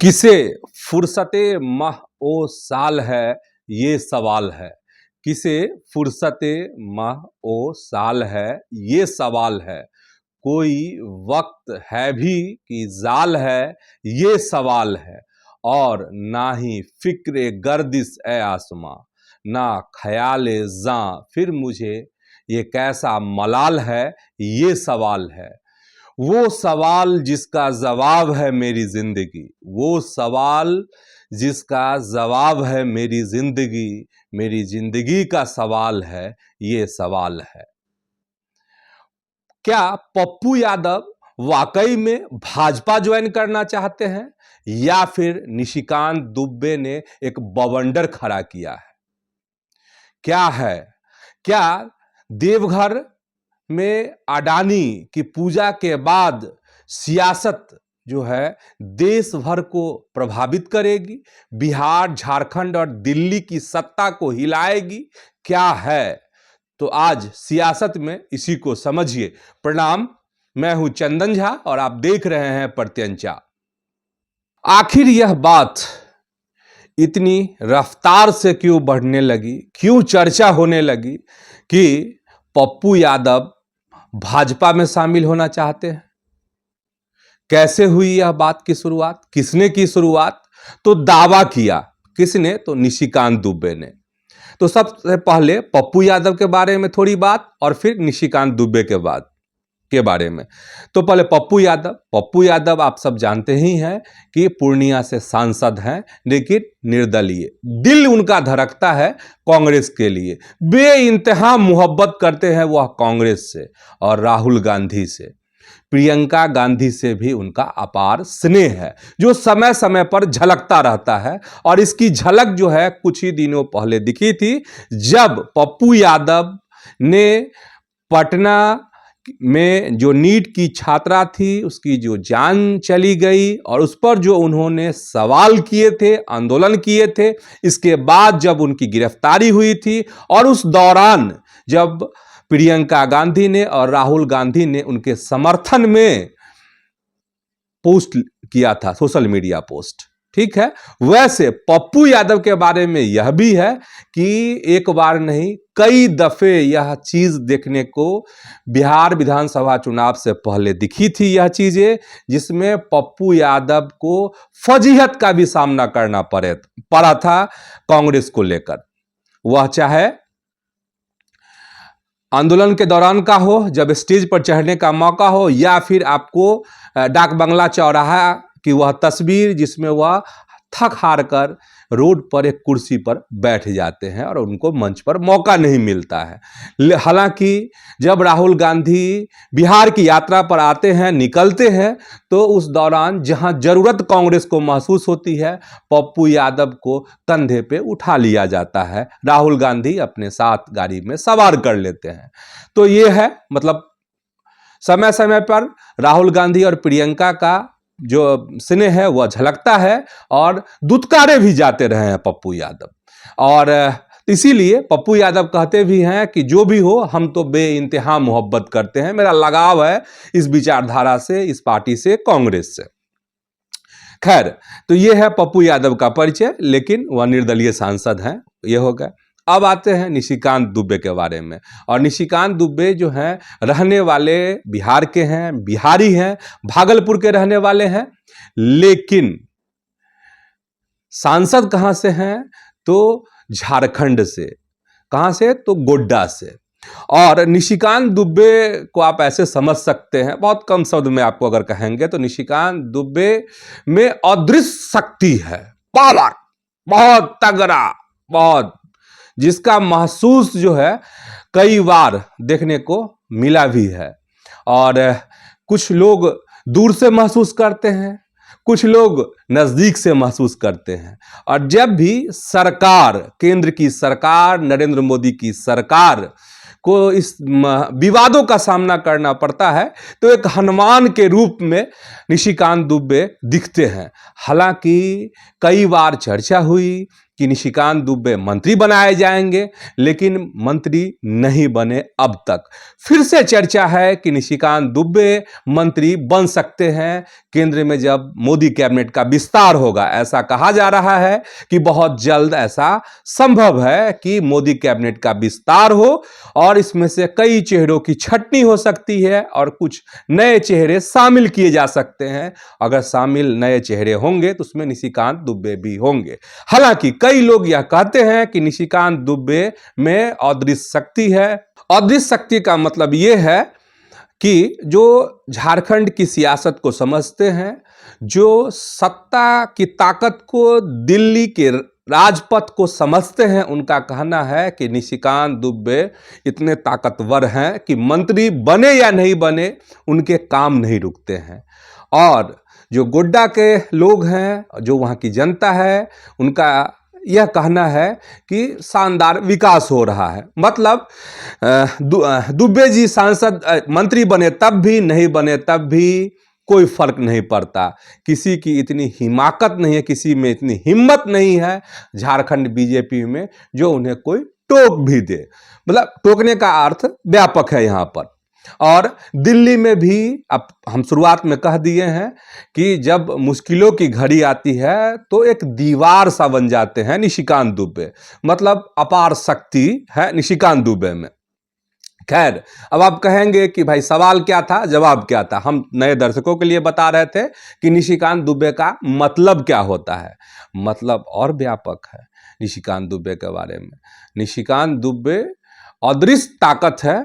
किसे फुर्सते माह ओ साल है, ये सवाल है। किसे फुर्सते माह ओ साल है, ये सवाल है। कोई वक्त है भी कि जाल है, ये सवाल है। और ना ही फिक्र गर्दिश ए आसमां, ना ख्याल जां फिर मुझे ये कैसा मलाल है, ये सवाल है। वो सवाल जिसका जवाब है मेरी जिंदगी, वो सवाल जिसका जवाब है मेरी जिंदगी का सवाल है, ये सवाल है। क्या पप्पू यादव वाकई में भाजपा ज्वाइन करना चाहते हैं या फिर निशिकांत दुबे ने एक बवंडर खड़ा किया है? क्या है, क्या देवघर में अडानी की पूजा के बाद सियासत जो है देश भर को प्रभावित करेगी, बिहार, झारखंड और दिल्ली की सत्ता को हिलाएगी? क्या है? तो आज सियासत में इसी को समझिए। प्रणाम, मैं हूं चंदन झा और आप देख रहे हैं प्रत्यंचा। आखिर यह बात इतनी रफ्तार से क्यों बढ़ने लगी, क्यों चर्चा होने लगी कि पप्पू यादव भाजपा में शामिल होना चाहते हैं? कैसे हुई यह बात की शुरुआत, किसने की शुरुआत? तो दावा किया किसने? तो निशिकांत दुबे ने। तो सबसे पहले पप्पू यादव के बारे में थोड़ी बात और फिर निशिकांत दुबे के बारे में। तो पहले पप्पू यादव आप सब जानते ही हैं कि पूर्णिया से सांसद हैं, लेकिन निर्दलीय। दिल उनका धड़कता है कांग्रेस के लिए, बेइंतहा मोहब्बत करते हैं वह कांग्रेस से और राहुल गांधी से। प्रियंका गांधी से भी उनका अपार स्नेह है, जो समय समय पर झलकता रहता है। और इसकी झलक जो है कुछ ही दिनों पहले दिखी थी, जब पप्पू यादव ने पटना में जो नीट की छात्रा थी उसकी जो जान चली गई और उस पर जो उन्होंने सवाल किए थे, आंदोलन किए थे, इसके बाद जब उनकी गिरफ्तारी हुई थी और उस दौरान जब प्रियंका गांधी ने और राहुल गांधी ने उनके समर्थन में पोस्ट किया था, सोशल मीडिया पोस्ट। ठीक है, वैसे पप्पू यादव के बारे में यह भी है कि एक बार नहीं कई दफे यह चीज देखने को बिहार विधानसभा चुनाव से पहले दिखी थी, यह चीजें जिसमें पप्पू यादव को फजीहत का भी सामना करना पड़ा था कांग्रेस को लेकर। वह चाहे आंदोलन के दौरान का हो, जब स्टेज पर चढ़ने का मौका हो, या फिर आपको डाक बंगला चौराहा की वह तस्वीर जिसमें वह थक हार कर रोड पर एक कुर्सी पर बैठ जाते हैं और उनको मंच पर मौका नहीं मिलता है। हालांकि जब राहुल गांधी बिहार की यात्रा पर आते हैं, निकलते हैं, तो उस दौरान जहां जरूरत कांग्रेस को महसूस होती है, पप्पू यादव को कंधे पे उठा लिया जाता है, राहुल गांधी अपने साथ गाड़ी में सवार कर लेते हैं। तो ये है, मतलब समय समय पर राहुल गांधी और प्रियंका का जो स्नेह है वह झलकता है और दुत्कारे भी जाते रहे हैं पप्पू यादव। और इसीलिए पप्पू यादव कहते भी हैं कि जो भी हो, हम तो बेइंतहा मोहब्बत करते हैं, मेरा लगाव है इस विचारधारा से, इस पार्टी से, कांग्रेस से। खैर, तो ये है पप्पू यादव का परिचय, लेकिन वह निर्दलीय सांसद हैं, ये हो गया। अब आते हैं निशिकांत दुबे के बारे में। और निशिकांत दुबे जो हैं रहने वाले बिहार के हैं, बिहारी हैं, भागलपुर के रहने वाले हैं, लेकिन सांसद कहां से हैं? तो झारखंड से। कहां से? तो गोड्डा से। और निशिकांत दुबे को आप ऐसे समझ सकते हैं, बहुत कम शब्द में आपको अगर कहेंगे तो निशिकांत दुबे में अदृश्य शक्ति है, पावर बहुत तगड़ा, बहुत, जिसका महसूस जो है कई बार देखने को मिला भी है। और कुछ लोग दूर से महसूस करते हैं, कुछ लोग नजदीक से महसूस करते हैं। और जब भी सरकार, केंद्र की सरकार, नरेंद्र मोदी की सरकार को इस विवादों का सामना करना पड़ता है, तो एक हनुमान के रूप में निशिकांत दुबे दिखते हैं। हालांकि कई बार चर्चा हुई कि निशिकांत दुबे मंत्री बनाए जाएंगे, लेकिन मंत्री नहीं बने अब तक। फिर से चर्चा है कि निशिकांत दुबे मंत्री बन सकते हैं केंद्र में जब मोदी कैबिनेट का विस्तार होगा। ऐसा कहा जा रहा है कि बहुत जल्द ऐसा संभव है कि मोदी कैबिनेट का विस्तार हो और इसमें से कई चेहरों की छटनी हो सकती है और कुछ नए चेहरे शामिल किए जा सकते हैं। अगर शामिल नए चेहरे होंगे तो उसमें निशिकांत दुबे भी होंगे। हालांकि कई लोग यह कहते हैं कि निशिकांत दुबे में अदृश्य शक्ति है। अदृश्य शक्ति का मतलब यह है कि जो झारखंड की सियासत को समझते हैं, जो सत्ता की ताकत को, दिल्ली के राजपथ को समझते हैं, उनका कहना है कि निशिकांत दुबे इतने ताकतवर हैं कि मंत्री बने या नहीं बने उनके काम नहीं रुकते हैं। और जो गोड्डा के लोग हैं, जो वहाँ की जनता है, उनका यह कहना है कि शानदार विकास हो रहा है। मतलब दुबे जी सांसद मंत्री बने तब भी, नहीं बने तब भी कोई फर्क नहीं पड़ता। किसी की इतनी हिमाकत नहीं है, किसी में इतनी हिम्मत नहीं है झारखंड बीजेपी में जो उन्हें कोई टोक भी दे। मतलब टोकने का अर्थ व्यापक है यहाँ पर। और दिल्ली में भी अब हम शुरुआत में कह दिए हैं कि जब मुश्किलों की घड़ी आती है तो एक दीवार सा बन जाते हैं निशिकांत दुबे। मतलब अपार शक्ति है निशिकांत दुबे में। खैर, अब आप कहेंगे कि भाई सवाल क्या था, जवाब क्या था। हम नए दर्शकों के लिए बता रहे थे कि निशिकांत दुबे का मतलब क्या होता है। मतलब और व्यापक है निशिकांत दुबे के बारे में। निशिकांत दुबे अदृश्य ताकत है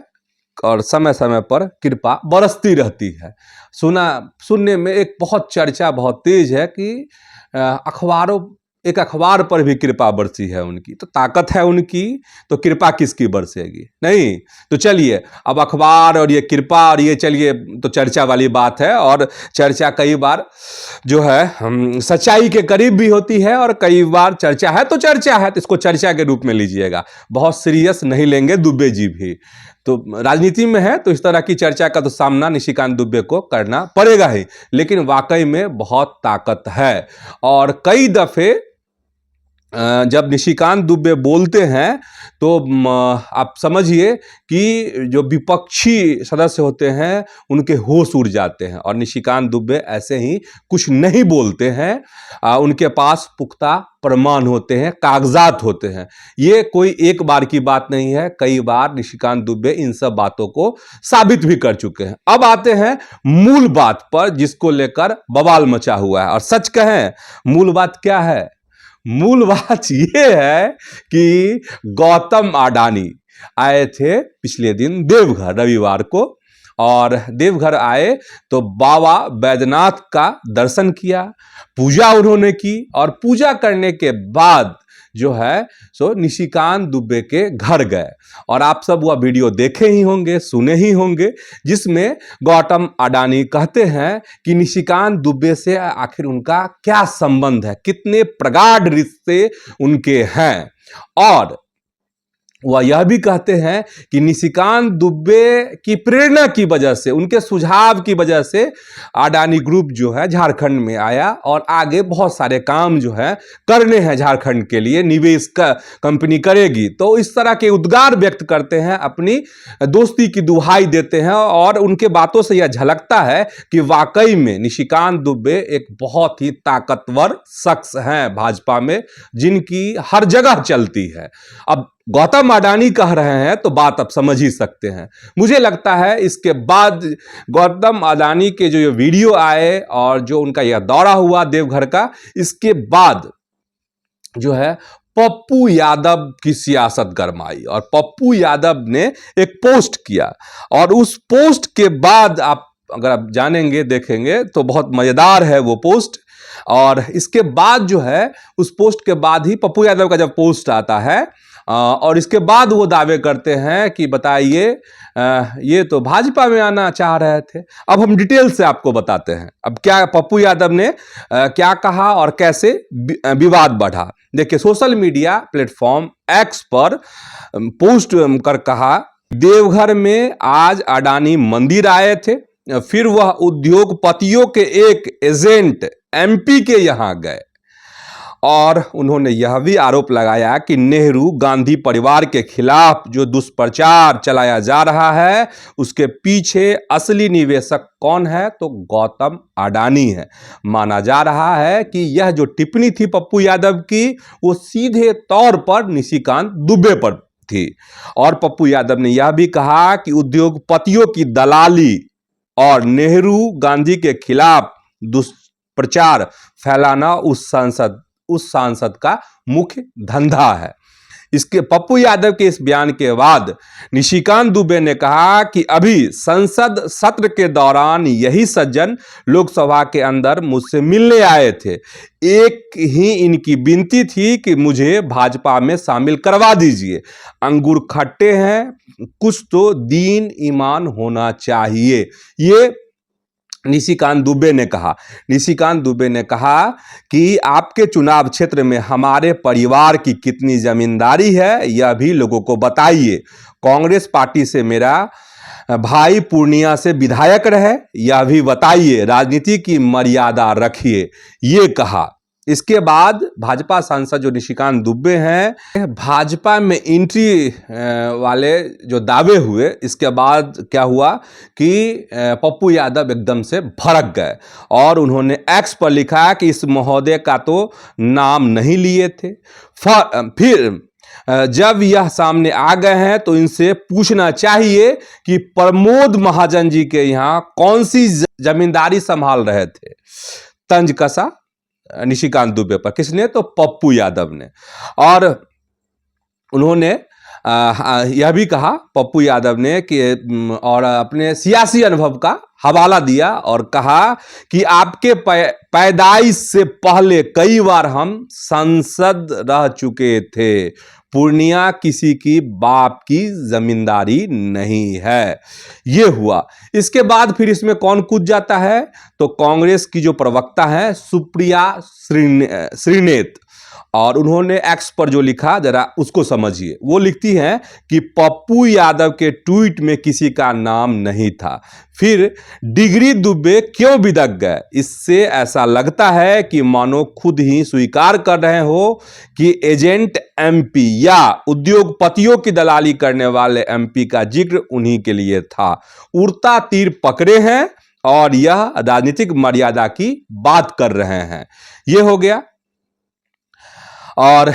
और समय समय पर कृपा बरसती रहती है। सुनने में एक बहुत चर्चा बहुत तेज है कि एक अखबार पर भी कृपा बरसी है उनकी। तो ताकत है उनकी तो कृपा किसकी बरसेगी? नहीं। तो चलिए, अब अखबार और ये कृपा और ये चलिए तो चर्चा वाली बात है। और चर्चा कई बार जो है सच्चाई के करीब भी होती है और कई बार चर्चा है तो चर्चा है, तो इसको चर्चा के रूप में लीजिएगा। बहुत सीरियस नहीं लेंगे दुबे जी भी। तो राजनीति में है तो इस तरह की चर्चा का तो सामना निशिकांत दुबे को करना पड़ेगा ही। लेकिन वाकई में बहुत ताकत है। और कई दफे जब निशिकांत दुबे बोलते हैं तो आप समझिए कि जो विपक्षी सदस्य होते हैं उनके होश उड़ जाते हैं। और निशिकांत दुबे ऐसे ही कुछ नहीं बोलते हैं। उनके पास पुख्ता प्रमाण होते हैं, कागजात होते हैं। ये कोई एक बार की बात नहीं है, कई बार निशिकांत दुबे इन सब बातों को साबित भी कर चुके हैं। अब आते हैं मूल बात पर जिसको लेकर बवाल मचा हुआ है। और सच कहें, मूल बात क्या है? मूल बात यह है कि गौतम अडानी आए थे पिछले दिन देवघर रविवार को। और देवघर आए तो बाबा बैद्यनाथ का दर्शन किया, पूजा उन्होंने की। और पूजा करने के बाद जो है सो निशिकांत दुबे के घर गए। और आप सब वह वीडियो देखे ही होंगे, सुने ही होंगे, जिसमें गौतम अडानी कहते हैं कि निशिकांत दुबे से आखिर उनका क्या संबंध है, कितने प्रगाढ़ रिश्ते उनके हैं। और वह यह भी कहते हैं कि निशिकांत दुबे की प्रेरणा की वजह से, उनके सुझाव की वजह से अडानी ग्रुप जो है झारखंड में आया और आगे बहुत सारे काम जो है करने हैं झारखंड के लिए, निवेश का कंपनी करेगी। तो इस तरह के उद्गार व्यक्त करते हैं, अपनी दोस्ती की दुहाई देते हैं। और उनके बातों से यह झलकता है कि वाकई में निशिकांत दुबे एक बहुत ही ताकतवर शख्स हैं भाजपा में, जिनकी हर जगह चलती है। अब गौतम अडानी कह रहे हैं तो बात आप समझ ही सकते हैं। मुझे लगता है इसके बाद गौतम अडानी के जो ये वीडियो आए और जो उनका यह दौरा हुआ देवघर का, इसके बाद जो है पप्पू यादव की सियासत गरमाई। और पप्पू यादव ने एक पोस्ट किया और उस पोस्ट के बाद अगर आप जानेंगे, देखेंगे तो बहुत मजेदार है वो पोस्ट। और इसके बाद जो है, उस पोस्ट के बाद ही पप्पू यादव का जब पोस्ट आता है और इसके बाद वो दावे करते हैं कि बताइए ये तो भाजपा में आना चाह रहे थे। अब हम डिटेल से आपको बताते हैं अब क्या पप्पू यादव ने क्या कहा और कैसे विवाद बढ़ा। देखिए, सोशल मीडिया प्लेटफॉर्म एक्स पर पोस्ट कर कहा, देवघर में आज अडानी मंदिर आए थे, फिर वह उद्योगपतियों के एक एजेंट एमपी के यहां गए और उन्होंने यह भी आरोप लगाया कि नेहरू गांधी परिवार के खिलाफ जो दुष्प्रचार चलाया जा रहा है उसके पीछे असली निवेशक कौन है, तो गौतम अडानी है। माना जा रहा है कि यह जो टिप्पणी थी पप्पू यादव की वो सीधे तौर पर निशिकांत दुबे पर थी। और पप्पू यादव ने यह भी कहा कि उद्योगपतियों की दलाली और नेहरू गांधी के खिलाफ दुष्प्रचार फैलाना उस सांसद का मुख्य धंधा है। इसके पप्पू यादव के इस बयान के बाद निशिकांत दुबे ने कहा कि अभी संसद सत्र के दौरान यही सज्जन लोकसभा के अंदर मुझसे मिलने आए थे। एक ही इनकी विनती थी कि मुझे भाजपा में शामिल करवा दीजिए। अंगूर खट्टे हैं, कुछ तो दीन ईमान होना चाहिए, ये निशिकांत दुबे ने कहा। निशिकांत दुबे ने कहा कि आपके चुनाव क्षेत्र में हमारे परिवार की कितनी जमींदारी है यह भी लोगों को बताइए। कांग्रेस पार्टी से मेरा भाई पूर्णिया से विधायक रहे यह भी बताइए। राजनीति की मर्यादा रखिए, ये कहा। इसके बाद भाजपा सांसद जो निशिकांत दुबे हैं, भाजपा में एंट्री वाले जो दावे हुए, इसके बाद क्या हुआ कि पप्पू यादव एकदम से भड़क गए और उन्होंने एक्स पर लिखा कि इस महोदय का तो नाम नहीं लिए थे। फिर जब यह सामने आ गए हैं तो इनसे पूछना चाहिए कि प्रमोद महाजन जी के यहाँ कौन सी जमींदारी संभाल रहे थे। तंज कसा निशिकांत दुबे पर किसने, तो पप्पू यादव ने। और उन्होंने यह भी कहा पप्पू यादव ने कि और अपने सियासी अनुभव का हवाला दिया और कहा कि आपके पैदाइश से पहले कई बार हम सांसद रह चुके थे। पूर्णिया किसी की बाप की जमींदारी नहीं है, ये हुआ। इसके बाद फिर इसमें कौन कूद जाता है, तो कांग्रेस की जो प्रवक्ता है सुप्रिया श्रीनेत, और उन्होंने एक्स पर जो लिखा जरा उसको समझिए। वो लिखती हैं कि पप्पू यादव के ट्वीट में किसी का नाम नहीं था, फिर डिग्री दुबे क्यों बिदक गए। इससे ऐसा लगता है कि मानो खुद ही स्वीकार कर रहे हो कि एजेंट एमपी या उद्योगपतियों की दलाली करने वाले एमपी का जिक्र उन्हीं के लिए था। उड़ता तीर पकड़े हैं और यह राजनीतिक मर्यादा की बात कर रहे हैं। यह हो गया। और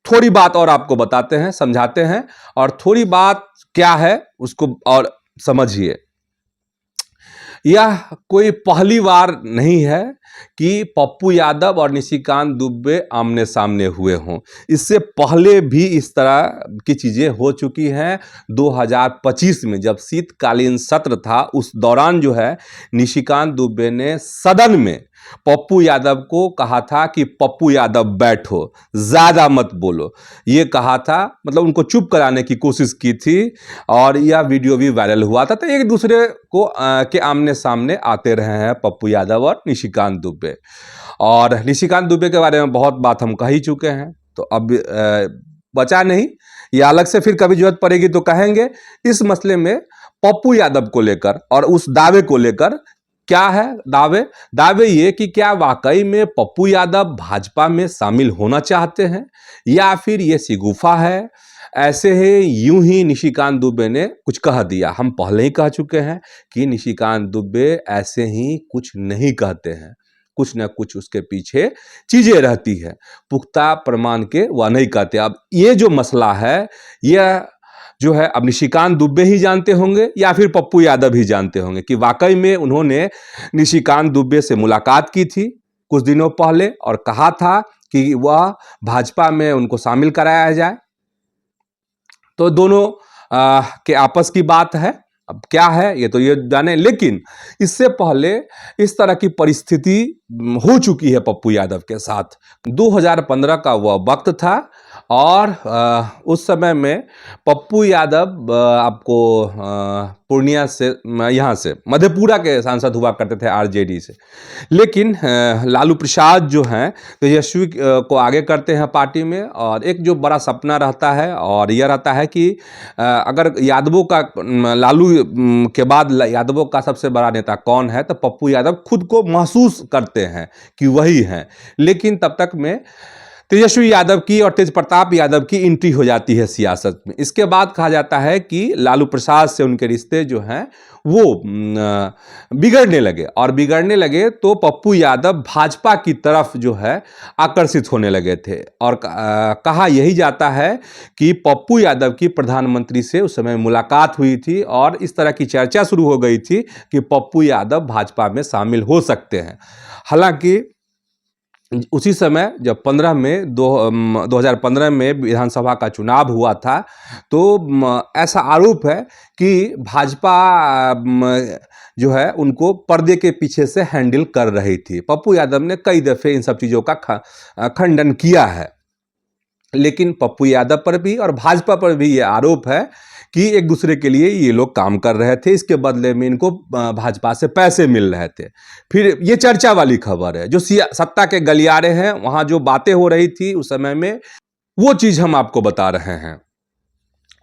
थोड़ी बात और आपको बताते हैं, समझाते हैं, और थोड़ी बात क्या है उसको और समझिए। यह कोई पहली बार नहीं है कि पप्पू यादव और निशिकांत दुबे आमने सामने हुए हों। इससे पहले भी इस तरह की चीज़ें हो चुकी हैं। 2025 में जब शीतकालीन सत्र था उस दौरान जो है निशिकांत दुबे ने सदन में पप्पू यादव को कहा था कि पप्पू यादव बैठो, ज़्यादा मत बोलो, ये कहा था। मतलब उनको चुप कराने की कोशिश की थी और यह वीडियो भी वायरल हुआ था। तो एक दूसरे को के आमने सामने आते रहे हैं पप्पू यादव और निशिकांत दुबे। और निशिकांत दुबे के बारे में बहुत बात हम कह ही चुके हैं, तो अब बचा नहीं, या अलग से फिर कभी जरूरत पड़ेगी तो कहेंगे। इस मसले में पप्पू यादव को लेकर और उस दावे को लेकर क्या है दावे ये कि क्या वाकई में पप्पू यादव भाजपा में शामिल होना चाहते हैं या फिर ये शिगुफा है। ऐसे ही यूं ही निशिकांत दुबे ने कुछ कह दिया। हम पहले ही कह चुके हैं कि निशिकांत दुबे ऐसे ही कुछ नहीं कहते हैं, कुछ ना कुछ उसके पीछे चीजें रहती है, पुख्ता प्रमाण के वह नहीं कहते। अब ये जो मसला है यह जो है अब निशिकांत दुबे ही जानते होंगे या फिर पप्पू यादव ही जानते होंगे कि वाकई में उन्होंने निशिकांत दुबे से मुलाकात की थी कुछ दिनों पहले और कहा था कि वह भाजपा में उनको शामिल कराया जाए। तो दोनों के आपस की बात है। अब क्या है ये तो ये जाने, लेकिन इससे पहले इस तरह की परिस्थिति हो चुकी है पप्पू यादव के साथ। 2015 का वह वक्त था और उस समय में पप्पू यादव आपको पूर्णिया से, यहाँ से मधेपुरा के सांसद हुआ करते थे आरजेडी से। लेकिन लालू प्रसाद जो हैं तेजस्वी को आगे करते हैं पार्टी में, और एक जो बड़ा सपना रहता है और यह रहता है कि अगर यादवों का, लालू के बाद यादवों का सबसे बड़ा नेता कौन है, तो पप्पू यादव खुद को महसूस करते हैं कि वही हैं। लेकिन तब तक में तेजस्वी यादव की और तेज प्रताप यादव की एंट्री हो जाती है सियासत में। इसके बाद कहा जाता है कि लालू प्रसाद से उनके रिश्ते जो हैं वो बिगड़ने लगे, और बिगड़ने लगे तो पप्पू यादव भाजपा की तरफ जो है आकर्षित होने लगे थे। और कहा यही जाता है कि पप्पू यादव की प्रधानमंत्री से उस समय मुलाकात हुई थी, और इस तरह की चर्चा शुरू हो गई थी कि पप्पू यादव भाजपा में शामिल हो सकते हैं। हालांकि उसी समय जब 2015 में विधानसभा का चुनाव हुआ था, तो ऐसा आरोप है कि भाजपा जो है उनको पर्दे के पीछे से हैंडल कर रही थी। पप्पू यादव ने कई दफ़े इन सब चीज़ों का खंडन किया है, लेकिन पप्पू यादव पर भी और भाजपा पर भी ये आरोप है कि एक दूसरे के लिए ये लोग काम कर रहे थे, इसके बदले में इनको भाजपा से पैसे मिल रहे थे। फिर ये चर्चा वाली खबर है, जो सत्ता के गलियारे हैं वहाँ जो बातें हो रही थी उस समय में, वो चीज़ हम आपको बता रहे हैं।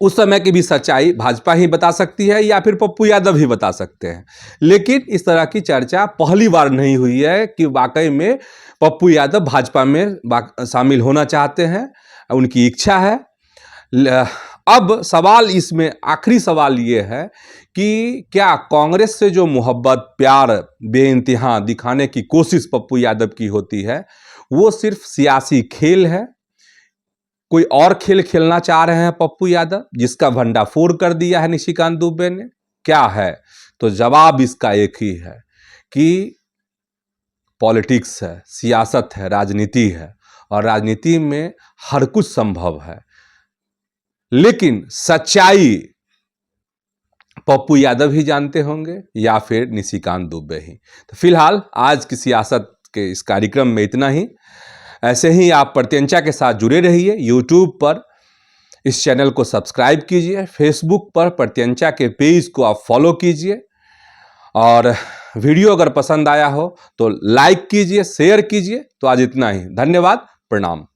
उस समय की भी सच्चाई भाजपा ही बता सकती है या फिर पप्पू यादव ही बता सकते हैं। लेकिन इस तरह की चर्चा पहली बार नहीं हुई है कि वाकई में पप्पू यादव भाजपा में शामिल होना चाहते हैं, उनकी इच्छा है। अब सवाल इसमें, आखिरी सवाल ये है कि क्या कांग्रेस से जो मोहब्बत प्यार बेइंतहा दिखाने की कोशिश पप्पू यादव की होती है, वो सिर्फ सियासी खेल है? कोई और खेल खेलना चाह रहे हैं पप्पू यादव, जिसका भंडाफोड़ कर दिया है निशिकांत दुबे ने? क्या है? तो जवाब इसका एक ही है कि पॉलिटिक्स है, सियासत है, राजनीति है, और राजनीति में हर कुछ संभव है। लेकिन सच्चाई पप्पू यादव ही जानते होंगे या फिर निशिकांत दुबे ही। तो फिलहाल आज की सियासत के इस कार्यक्रम में इतना ही। ऐसे ही आप प्रत्यंचा के साथ जुड़े रहिए। यूट्यूब पर इस चैनल को सब्सक्राइब कीजिए, फेसबुक पर प्रत्यंचा के पेज को आप फॉलो कीजिए, और वीडियो अगर पसंद आया हो तो लाइक कीजिए, शेयर कीजिए। तो आज इतना ही, धन्यवाद, प्रणाम।